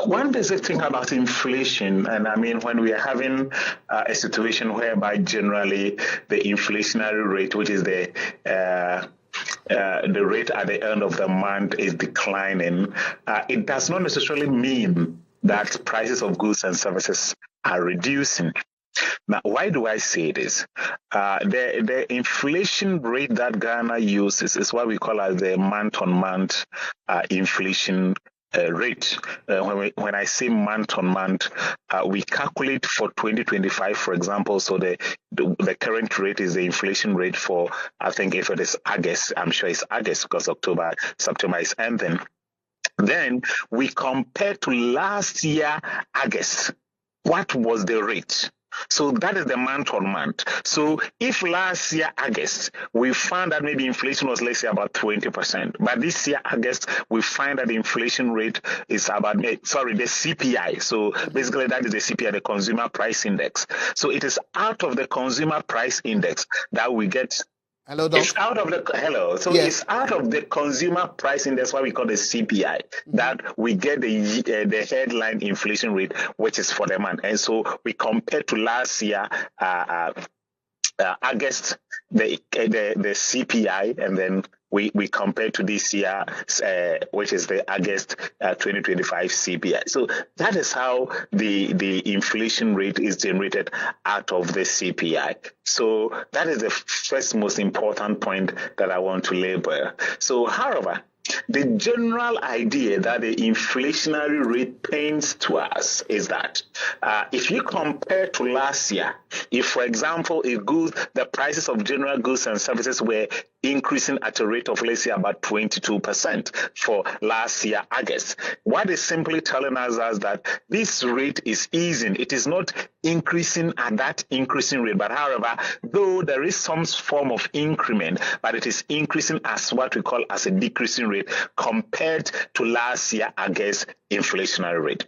One basic thing about inflation, and I mean, when we are having a situation whereby generally the inflationary rate, which is the rate at the end of the month, is declining, it does not necessarily mean that prices of goods and services are reducing. Now, why do I say this? The inflation rate that Ghana uses is what we call as the month-on-month inflation rate. When I say month-on-month, we calculate for 2025, for example. So the current rate is the inflation rate for, I think if it is August, I'm sure it's August because September is ending. Then we compare to last year, August. What was the rate? So that is the month on month. So if last year, August, we found that maybe inflation was, let's say, about 20%. But this year, August, we find that the inflation rate is about, the CPI. So basically, that is the CPI, the Consumer Price Index. So it is out of the Consumer Price Index that we get. Hello, Doc. It's out of the So yes. It's out of the Consumer Price Index, what we call the CPI, that we get the headline inflation rate, which is for the month. And so we compare to last year, August, the CPI, and then we compare to this year, which is the August 2025 CPI. So that is how the inflation rate is generated out of the CPI. So that is the first most important point that I want to label. So, however, the general idea that the inflationary rate paints to us is that if you compare to last year, if, for example, the prices of general goods and services were increasing at a rate of, let's say, about 22% for last year, August, what is simply telling us is that this rate is easing. It is not increasing at that increasing rate, but however, though there is some form of increment, but it is increasing as what we call as a decreasing rate compared to last year, August inflationary rate.